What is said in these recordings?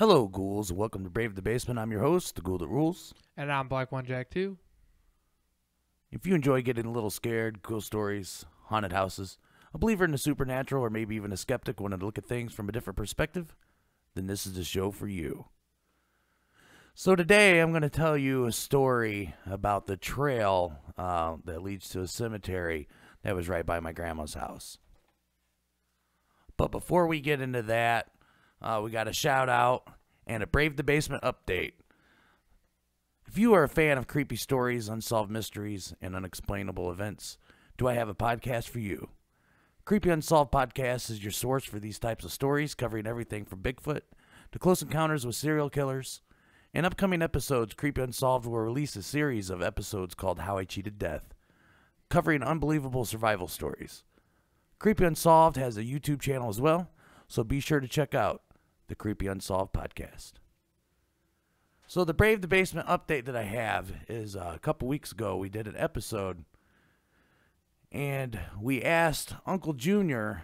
Hello, ghouls, and welcome to Brave the Basement. I'm your host, the Ghoul That Rules. And I'm Black One Jack 2. If you enjoy getting a little scared, ghost stories, haunted houses, a believer in the supernatural, or maybe even a skeptic wanting to look at things from a different perspective, then this is the show for you. So today I'm going to tell you a story about the trail that leads to a cemetery that was right by my grandma's house. But before we get into that, we got a shout out and a Brave the Basement update. If you are a fan of creepy stories, unsolved mysteries, and unexplainable events, do I have a podcast for you? Creepy Unsolved Podcast is your source for these types of stories, covering everything from Bigfoot to close encounters with serial killers. In upcoming episodes, Creepy Unsolved will release a series of episodes called How I Cheated Death, covering unbelievable survival stories. Creepy Unsolved has a YouTube channel as well, so be sure to check out the Creepy Unsolved Podcast. So the Brave the Basement update that I have is a couple weeks ago we did an episode and we asked Uncle Junior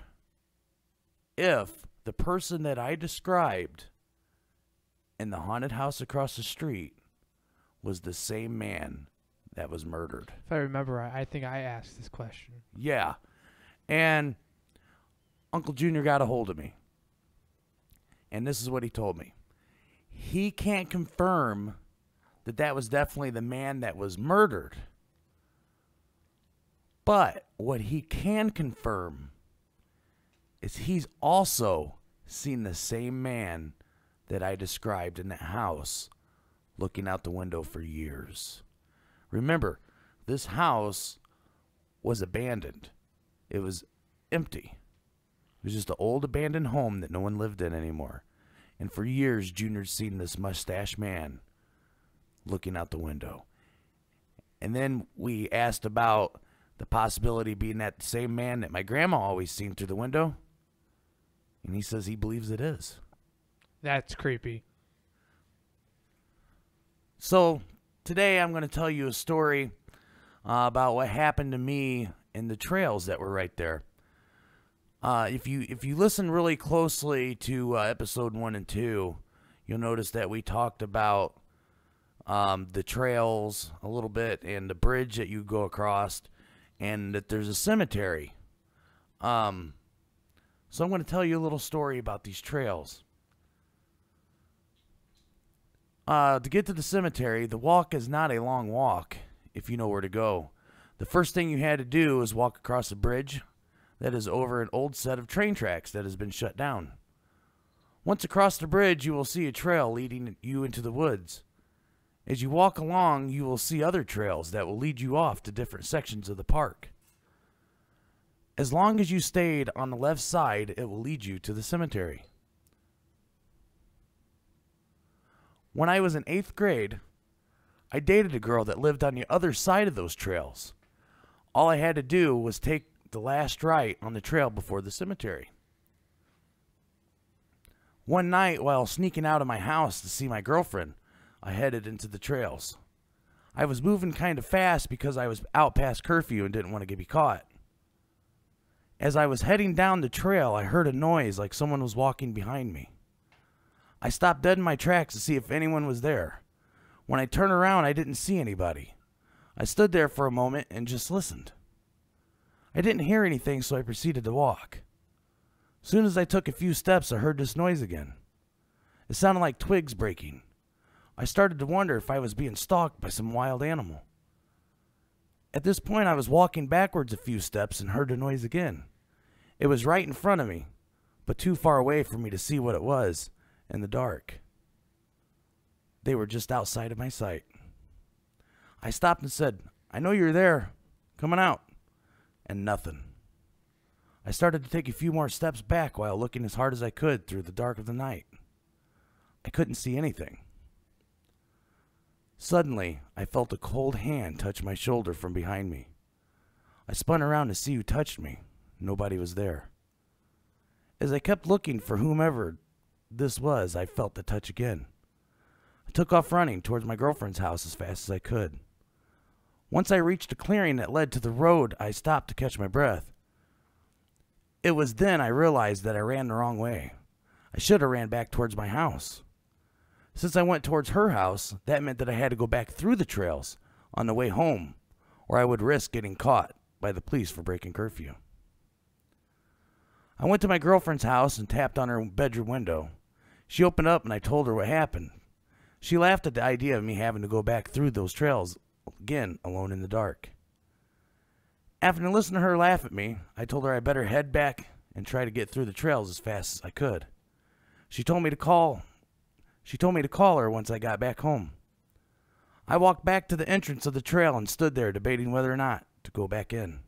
if the person that I described in the haunted house across the street was the same man that was murdered. If I remember right, I think I asked this question. Yeah. And Uncle Junior got a hold of me. And this is what he told me. He can't confirm that that was definitely the man that was murdered. But what he can confirm is he's also seen the same man that I described in that house looking out the window for years. Remember, this house was abandoned. It was empty. It was just an old abandoned home that no one lived in anymore. And for years, Junior's seen this mustached man looking out the window. And then we asked about the possibility of being that same man that my grandma always seen through the window. And he says he believes it is. That's creepy. So today I'm going to tell you a story about what happened to me in the trails that were right there. If you listen really closely to episode 1 and 2, you'll notice that we talked about the trails a little bit and the bridge that you go across, and that there's a cemetery. So I'm going to tell you a little story about these trails. To get to the cemetery, the walk is not a long walk if you know where to go. The first thing you had to do is walk across a bridge that is over an old set of train tracks that has been shut down. Once across the bridge, you will see a trail leading you into the woods. As you walk along, you will see other trails that will lead you off to different sections of the park. As long as you stayed on the left side, it will lead you to the cemetery. When I was in 8th grade, I dated a girl that lived on the other side of those trails. All I had to do was take the last right on the trail before the cemetery. One night, while sneaking out of my house to see my girlfriend, I headed into the trails. I was moving kind of fast because I was out past curfew and didn't want to get caught. As I was heading down the trail, I heard a noise like someone was walking behind me. I stopped dead in my tracks to see if anyone was there. When I turned around, I didn't see anybody. I stood there for a moment and just listened. I didn't hear anything, so I proceeded to walk. As soon as I took a few steps, I heard this noise again. It sounded like twigs breaking. I started to wonder if I was being stalked by some wild animal. At this point, I was walking backwards a few steps and heard the noise again. It was right in front of me, but too far away for me to see what it was in the dark. They were just outside of my sight. I stopped and said, "I know you're there. Coming out." And nothing. I started to take a few more steps back while looking as hard as I could through the dark of the night. I couldn't see anything. Suddenly, I felt a cold hand touch my shoulder from behind me. I spun around to see who touched me. Nobody was there. As I kept looking for whomever this was, I felt the touch again. I took off running towards my girlfriend's house as fast as I could. Once I reached a clearing that led to the road, I stopped to catch my breath. It was then I realized that I ran the wrong way. I should have ran back towards my house. Since I went towards her house, that meant that I had to go back through the trails on the way home, or I would risk getting caught by the police for breaking curfew. I went to my girlfriend's house and tapped on her bedroom window. She opened up and I told her what happened. She laughed at the idea of me having to go back through those trails again, alone in the dark. After listening to her laugh at me, I told her I better head back and try to get through the trails as fast as I could. She told me to call her once I got back home. I walked back to the entrance of the trail and stood there debating whether or not to go back in.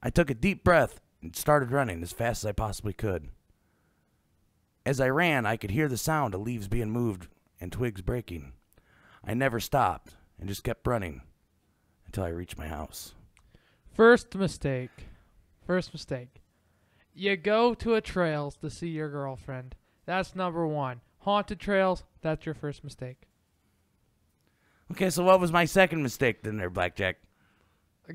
I took a deep breath and started running as fast as I possibly could. As I ran, I could hear the sound of leaves being moved and twigs breaking. I never stopped and just kept running until I reached my house. First mistake. You go to a trails to see your girlfriend. That's number one. Haunted trails, that's your first mistake. Okay, so what was my second mistake then there, Blackjack?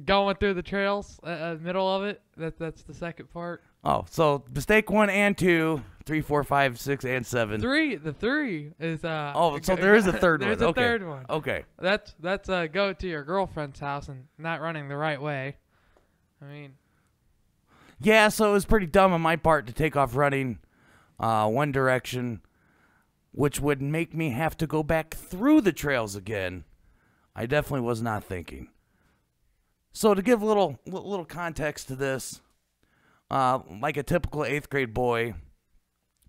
Going through the trails, middle of it, that's the second part. Oh, so mistake 1 and 2, 3, 4, 5, 6, and 7. The three is Oh, so there is a third one. There's a third one. Okay. That's go to your girlfriend's house and not running the right way. I mean, Yeah, so it was pretty dumb on my part to take off running one direction, which would make me have to go back through the trails again. I definitely was not thinking. So to give a little context to this, like a typical 8th grade boy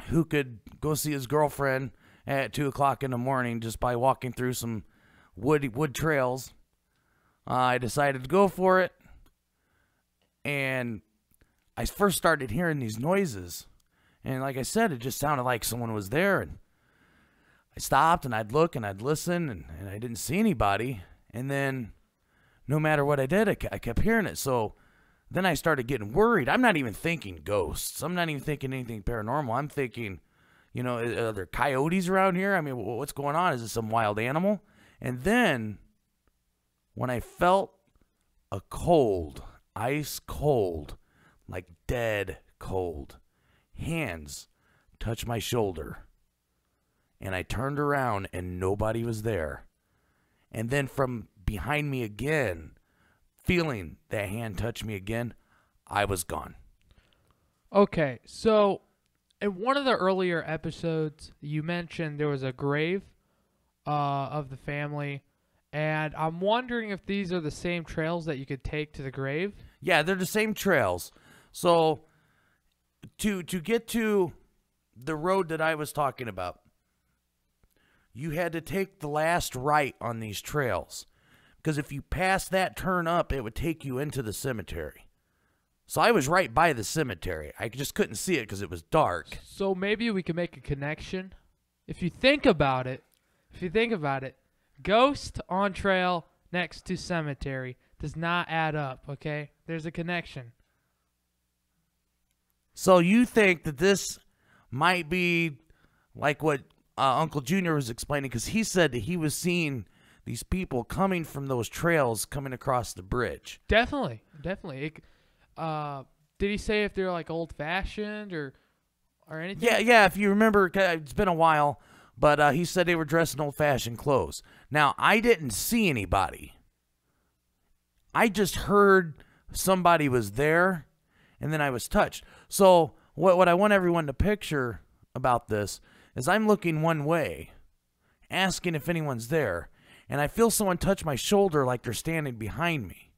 who could go see his girlfriend at 2 o'clock in the morning just by walking through some wood trails, I decided to go for it. And I first started hearing these noises. And like I said, it just sounded like someone was there. And I stopped and I'd look and I'd listen and I didn't see anybody. And then no matter what I did, I kept hearing it. So then I started getting worried. I'm not even thinking ghosts. I'm not even thinking anything paranormal. I'm thinking, are there coyotes around here? I mean, what's going on? Is it some wild animal? And then when I felt a cold, ice cold, like dead cold, hands touch my shoulder, and I turned around and nobody was there. And then from behind me again, feeling that hand touch me again, I was gone. okay, so in one of the earlier episodes, you mentioned there was a grave of the family, and I'm wondering if these are the same trails that you could take to the grave. Yeah, they're the same trails. So to get to the road that I was talking about, you had to take the last right on these trails. Because if you passed that turn up, it would take you into the cemetery. So I was right by the cemetery. I just couldn't see it because it was dark. So maybe we can make a connection. If you think about it, ghost on trail next to cemetery does not add up, okay? There's a connection. So you think that this might be like what Uncle Junior was explaining, because he said that he was seeing these people coming from those trails coming across the bridge. Definitely. Did he say if they're like old-fashioned or anything? Yeah. If you remember, it's been a while, but he said they were dressed in old-fashioned clothes. Now, I didn't see anybody. I just heard somebody was there, and then I was touched. So what I want everyone to picture about this is I'm looking one way, asking if anyone's there, and I feel someone touch my shoulder like they're standing behind me.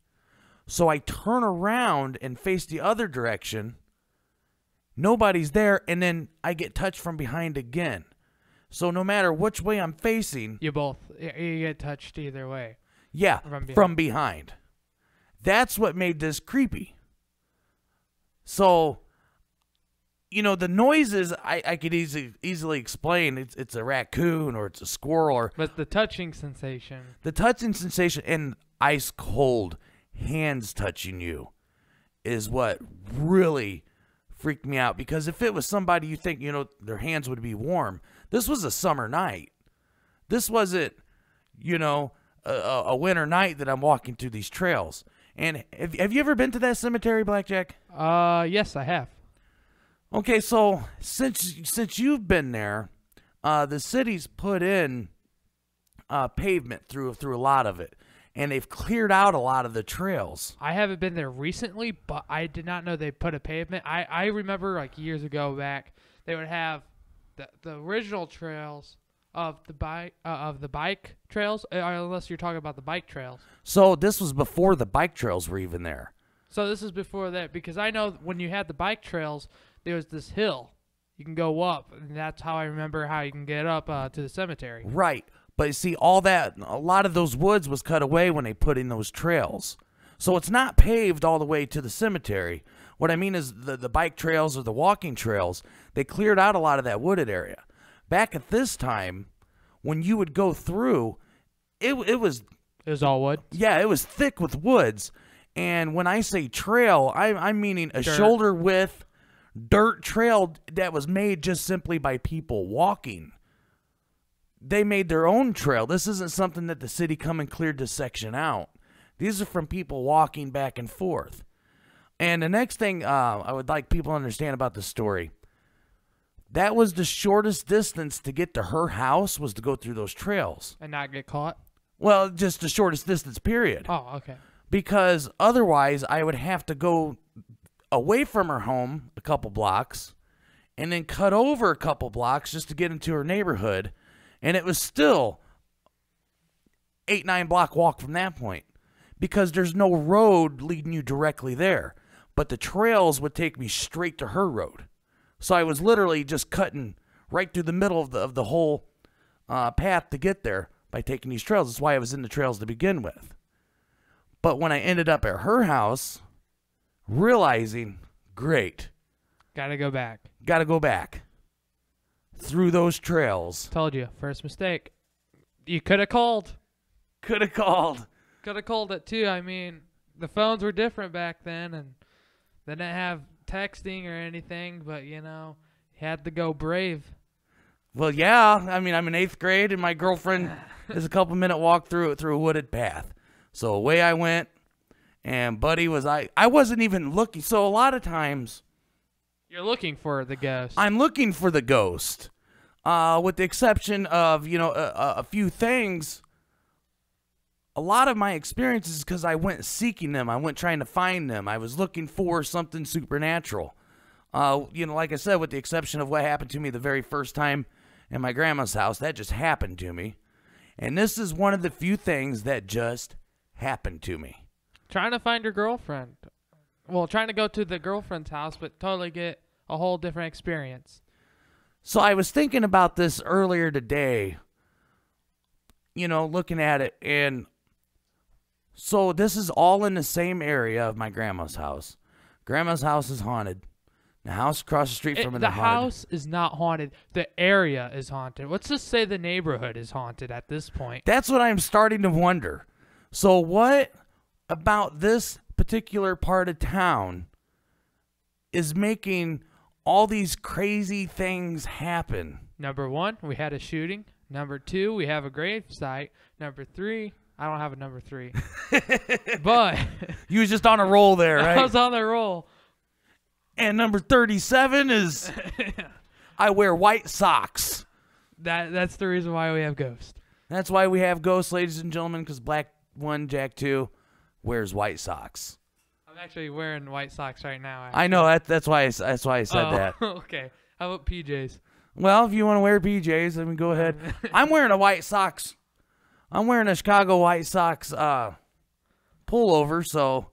So I turn around and face the other direction. Nobody's there, and then I get touched from behind again. So no matter which way I'm facing, You get touched either way. yeah, From from behind. That's what made this creepy. So, the noises I could easily explain. It's a raccoon or it's a squirrel, or But the touching sensation. the touching sensation and ice cold hands touching you is what really freaked me out. Because if it was somebody you think, their hands would be warm, this was a summer night. This wasn't, a winter night that I'm walking through these trails. And have you ever been to that cemetery, Blackjack? Yes, I have. Okay, so since you've been there, the city's put in pavement through a lot of it, and they've cleared out a lot of the trails. I haven't been there recently, but I did not know they put a pavement. I remember like years ago back, they would have the original trails of the bike trails, unless you're talking about the bike trails. So this was before the bike trails were even there. So this is before that, because I know when you had the bike trails, there was this hill you can go up, and that's how I remember how you can get up to the cemetery. Right. But you see, a lot of those woods was cut away when they put in those trails. So it's not paved all the way to the cemetery. What I mean is the bike trails or the walking trails, they cleared out a lot of that wooded area. Back at this time, when you would go through, it was... It was all wood? Yeah, it was thick with woods. And when I say trail, I'm meaning a shoulder width dirt trail that was made just simply by people walking. They made their own trail. This isn't something that the city come and cleared this section out. These are from people walking back and forth. And the next thing I would like people to understand about the story, that was the shortest distance to get to her house, was to go through those trails. And not get caught? Well, just the shortest distance, period. Oh, okay. Because otherwise I would have to go away from her home a couple blocks and then cut over a couple blocks just to get into her neighborhood. And it was still 8-9 block walk from that point, because there's no road leading you directly there. But the trails would take me straight to her road. So I was literally just cutting right through the middle of the whole path to get there by taking these trails. That's why I was in the trails to begin with. But when I ended up at her house, realizing, great. Gotta go back. Gotta go back. Through those trails. Told you, first mistake. You could have called. Could have called. Could have called it too. I mean, the phones were different back then, and they didn't have texting or anything, but, you know, you had to go brave. Well, yeah. I mean, I'm in 8th grade, and my girlfriend is a couple-minute walk through a wooded path. So away I went, and Buddy was... I wasn't even looking. So a lot of times... You're looking for the ghost. I'm looking for the ghost. With the exception of, you know, a few things. A lot of my experiences, because I went seeking them. I went trying to find them. I was looking for something supernatural. You know, like I said, with the exception of what happened to me the very first time in my grandma's house, that just happened to me. And this is one of the few things that just happened to me. Trying to find your girlfriend. Well, trying to go to the girlfriend's house, but totally get a whole different experience. So I was thinking about this earlier today, you know, looking at it, and so this is all in the same area of my grandma's house. Grandma's house is haunted. The house across the street from it is haunted. The house is not haunted. The area is haunted. Let's just say the neighborhood is haunted at this point. That's what I'm starting to wonder. So what about this particular part of town is making all these crazy things happen? Number 1, we had a shooting. Number 2, we have a grave site. Number 3, I don't have a number 3. But you was just on a roll there, right? I was on the roll. And number 37 is I wear white socks. That's the reason why we have ghosts. That's why we have ghosts, ladies and gentlemen, because Black 1, Jack 2 wears white socks. I'm actually wearing white socks right now. Actually. I know that's why I said that. Okay. How about PJs? Well, if you want to wear PJs, then go ahead. I'm wearing a white socks. I'm wearing a Chicago White Sox pullover, so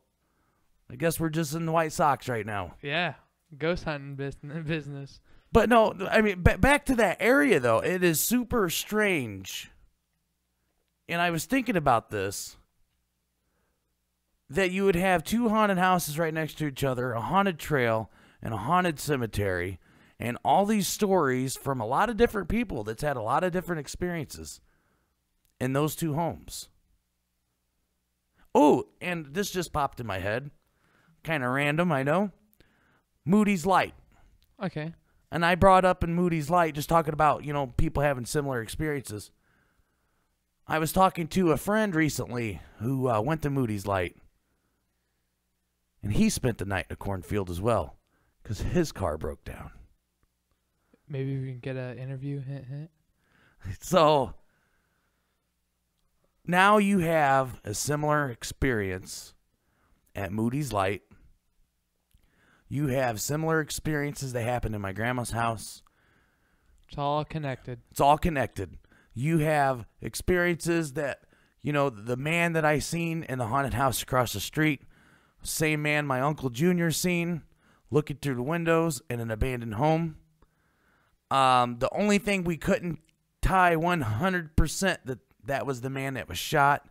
I guess we're just in the white socks right now. Yeah, ghost hunting business. But no, I mean, back to that area, though. It is super strange. And I was thinking about this, that you would have 2 haunted houses right next to each other, a haunted trail, and a haunted cemetery, and all these stories from a lot of different people that's had a lot of different experiences in those 2 homes. Oh, and this just popped in my head. Kind of random, I know. Moody's Light. Okay. And I brought up in Moody's Light, just talking about, you know, people having similar experiences. I was talking to a friend recently who went to Moody's Light. And he spent the night in a cornfield as well, because his car broke down. Maybe we can get an interview. Hint, hint. So now you have a similar experience at Moody's Light. You have similar experiences that happened in my grandma's house. It's all connected. It's all connected. You have experiences that, the man that I seen in the haunted house across the street, same man my Uncle Junior seen looking through the windows in an abandoned home. The only thing we couldn't tie 100% that was the man that was shot.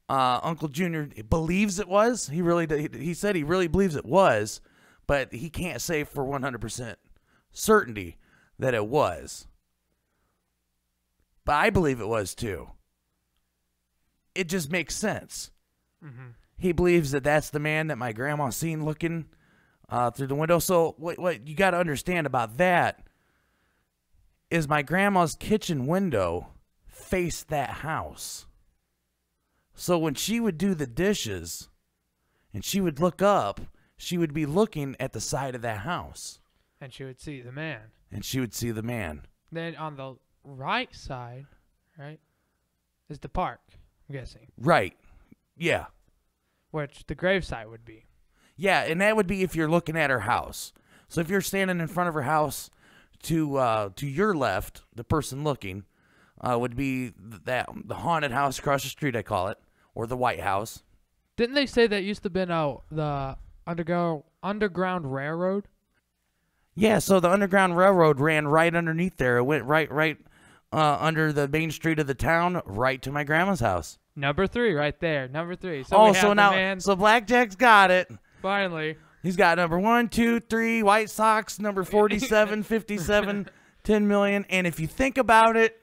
Uncle Junior believes it was. He said he really believes it was, but he can't say for 100% certainty that it was. But I believe it was too. It just makes sense. Mm-hmm. He believes that that's the man that my grandma seen looking through the window. So what you got to understand about that is my grandma's kitchen window faced that house. So when she would do the dishes and she would look up, she would be looking at the side of that house. And she would see the man. Then on the right side, right, is the park, I'm guessing. Right. Yeah. Which the gravesite would be. Yeah, and that would be if you're looking at her house. So if you're standing in front of her house, to your left, the person looking would be the haunted house across the street, I call it, or the White House. Didn't they say that used to have been the Underground Railroad? Yeah, so the Underground Railroad ran right underneath there. It went right under the main street of the town, right to my grandma's house. Number 3, right there. Number 3. So Blackjack's got it. Finally. He's got number 1, 2, 3, White Sox, number 47, 57, 10 million. And if you think about it,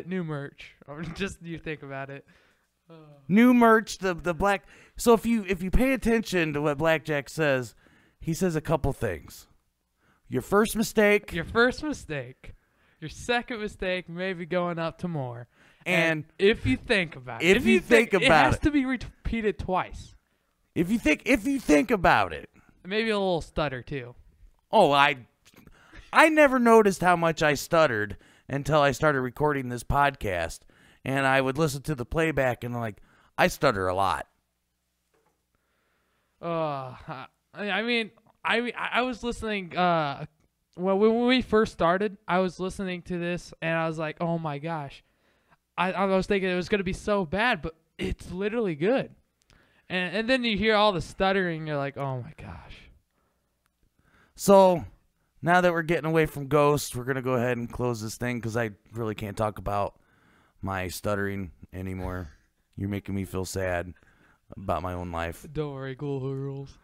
new merch. Or just you think about it. New merch, the black. So if you pay attention to what Blackjack says, he says a couple things. Your first mistake. Your second mistake, maybe going up to more. And if you think about it. It has to be repeated twice. If you think about it. Maybe a little stutter too. Oh, I never noticed how much I stuttered until I started recording this podcast. And I would listen to the playback and I stutter a lot. I was listening, when we first started, I was listening to this and I was like, oh my gosh. I was thinking it was going to be so bad, but it's literally good. And then you hear all the stuttering, you're like, oh my gosh. So now that we're getting away from ghosts, we're going to go ahead and close this thing because I really can't talk about my stuttering anymore. You're making me feel sad about my own life. Don't worry, Ghoul Who Rules.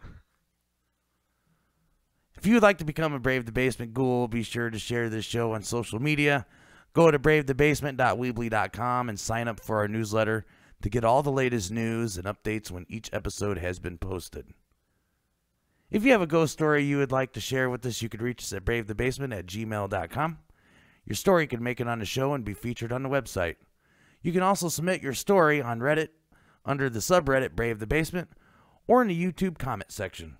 If you would like to become a Brave the Basement Ghoul, be sure to share this show on social media. Go to bravethebasement.weebly.com and sign up for our newsletter to get all the latest news and updates when each episode has been posted. If you have a ghost story you would like to share with us, you could reach us at bravethebasement@gmail.com. Your story could make it on the show and be featured on the website. You can also submit your story on Reddit under the subreddit Brave the Basement or in the YouTube comment section.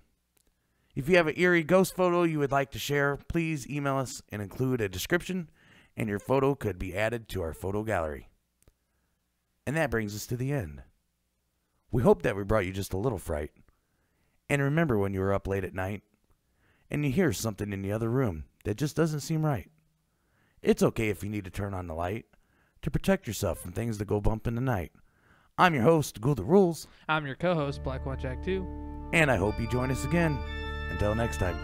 If you have an eerie ghost photo you would like to share, please email us and include a description, and your photo could be added to our photo gallery. And that brings us to the end. We hope that we brought you just a little fright. And remember when you were up late at night and you hear something in the other room that just doesn't seem right. It's okay if you need to turn on the light to protect yourself from things that go bump in the night. I'm your host, Ghoul the Rules. I'm your co-host, Black One Jack 2. And I hope you join us again. Until next time.